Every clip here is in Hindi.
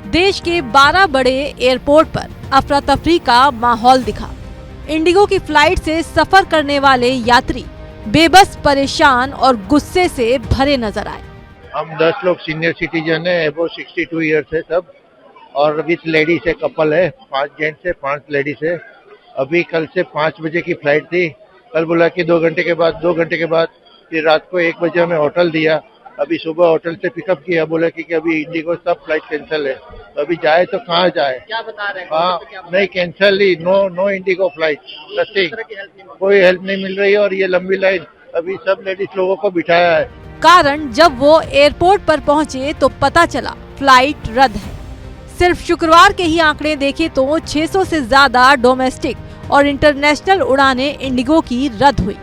देश के 12 बड़े एयरपोर्ट पर अफरा तफरी का माहौल दिखा। इंडिगो की फ्लाइट से सफर करने वाले यात्री बेबस, परेशान और गुस्से से भरे नजर आए। हम 10 लोग सीनियर सिटीजन है, अबव 62 ईयर्स है सब, और विथ लेडीज है, कपल है, 5 जेंट्स है, 5 लेडीज है। अभी कल से 5 बजे की फ्लाइट थी, कल बोला कि 2 घंटे के बाद, फिर रात को 1 बजे हमें होटल दिया। अभी सुबह होटल से पिकअप किया, बोला कि अभी इंडिगो सब फ्लाइट कैंसिल है, तो अभी जाए तो कहाँ जाए। क्या बता रहे हैं? हाँ, नहीं कैंसिल ही, नो इंडिगो फ्लाइट, नथिंग, कोई हेल्प नहीं मिल रही है। और ये लंबी लाइन, अभी सब लेडीज लोगों को बिठाया है। कारण जब वो एयरपोर्ट पर पहुंचे तो पता चला फ्लाइट रद्द है। सिर्फ शुक्रवार के ही आंकड़े देखें तो 600 से ज्यादा डोमेस्टिक और इंटरनेशनल उड़ानें इंडिगो की रद्द हुई।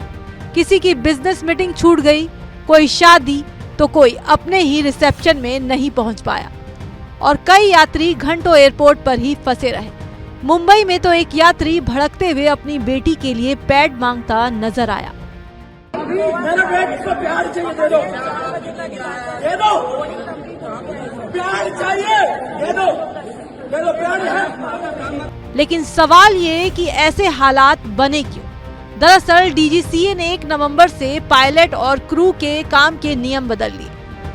किसी की बिजनेस मीटिंग छूट गई, कोई शादी, तो कोई अपने ही रिसेप्शन में नहीं पहुंच पाया और कई यात्री घंटों एयरपोर्ट पर ही फंसे रहे। मुंबई में तो एक यात्री भड़कते हुए अपनी बेटी के लिए पैड मांगता नजर आया। मेरे बेटे को प्यार चाहिए, दे दो, प्यार चाहिए, दे दो प्यार है। लेकिन सवाल ये कि ऐसे हालात बने क्यों? दरअसल डीजीसीए ने 1 नवंबर से पायलट और क्रू के काम के नियम बदल लिए।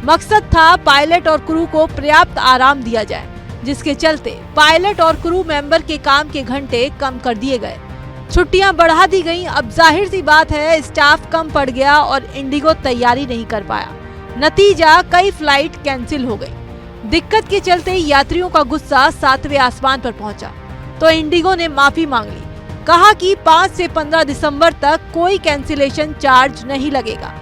मकसद था पायलट और क्रू को पर्याप्त आराम दिया जाए, जिसके चलते पायलट और क्रू मेंबर के काम के घंटे कम कर दिए गए, छुट्टियां बढ़ा दी गईं। अब जाहिर सी बात है, स्टाफ कम पड़ गया और इंडिगो तैयारी नहीं कर पाया। नतीजा, कई फ्लाइट कैंसिल हो गई। दिक्कत के चलते यात्रियों का गुस्सा 7वें आसमान पर पहुंचा, तो इंडिगो ने माफी मांग ली। कहा कि 5 से 15 दिसंबर तक कोई कैंसिलेशन चार्ज नहीं लगेगा।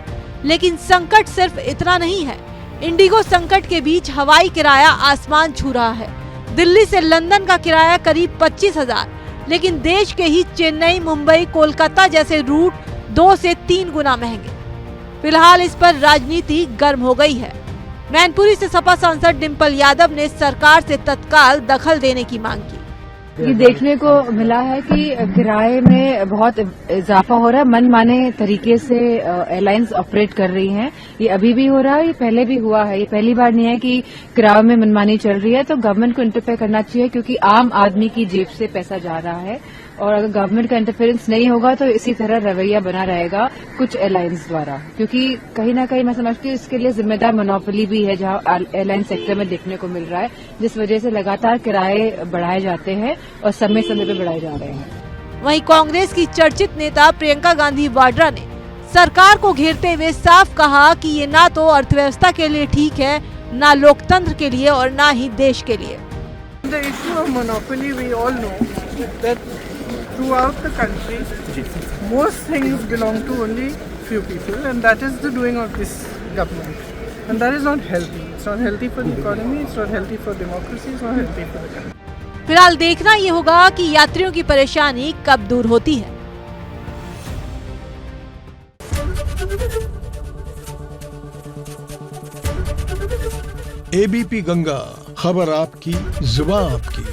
लेकिन संकट सिर्फ इतना नहीं है। इंडिगो संकट के बीच हवाई किराया आसमान छू रहा है। दिल्ली से लंदन का किराया करीब 25,000, लेकिन देश के ही चेन्नई, मुंबई, कोलकाता जैसे रूट 2 से 3 गुना महंगे। फिलहाल इस पर राजनीति गर्म हो गई है। मैनपुरी से सपा सांसद डिंपल यादव ने सरकार से तत्काल दखल देने की मांग की। ये देखने को मिला है कि किराए में बहुत इजाफा हो रहा है। मनमाने तरीके से एयरलाइंस ऑपरेट कर रही हैं। ये अभी भी हो रहा है, ये पहले भी हुआ है। ये पहली बार नहीं है कि किराए में मनमानी चल रही है। तो गवर्नमेंट को इंटरफेयर करना चाहिए, क्योंकि आम आदमी की जेब से पैसा जा रहा है। और अगर गवर्नमेंट का इंटरफेरेंस नहीं होगा तो इसी तरह रवैया बना रहेगा कुछ एयरलाइंस द्वारा, क्योंकि कहीं ना कहीं मैं समझती हूँ इसके लिए जिम्मेदार मोनोपोली भी है, जहां एयरलाइन सेक्टर में देखने को मिल रहा है, जिस वजह से लगातार किराए बढ़ाए जाते हैं और समय समय पे बढ़ाए जा रहे हैं। वहीं कांग्रेस की चर्चित नेता प्रियंका गांधी वाड्रा ने सरकार को घेरते हुए साफ कहा कि ये ना तो अर्थव्यवस्था के लिए ठीक है, ना लोकतंत्र के लिए और ना ही देश के लिए। The issue of monopoly, we all know that throughout the country, most things belong to only few people, and that is the doing of this government, and that is not healthy. It's not healthy for the economy. It's not healthy for democracy. It's not healthy for the country. फिलहाल देखना ये होगा कि यात्रियों की परेशानी कब दूर होती है। एबीपी गंगा, खबर आपकी, जुबान आपकी।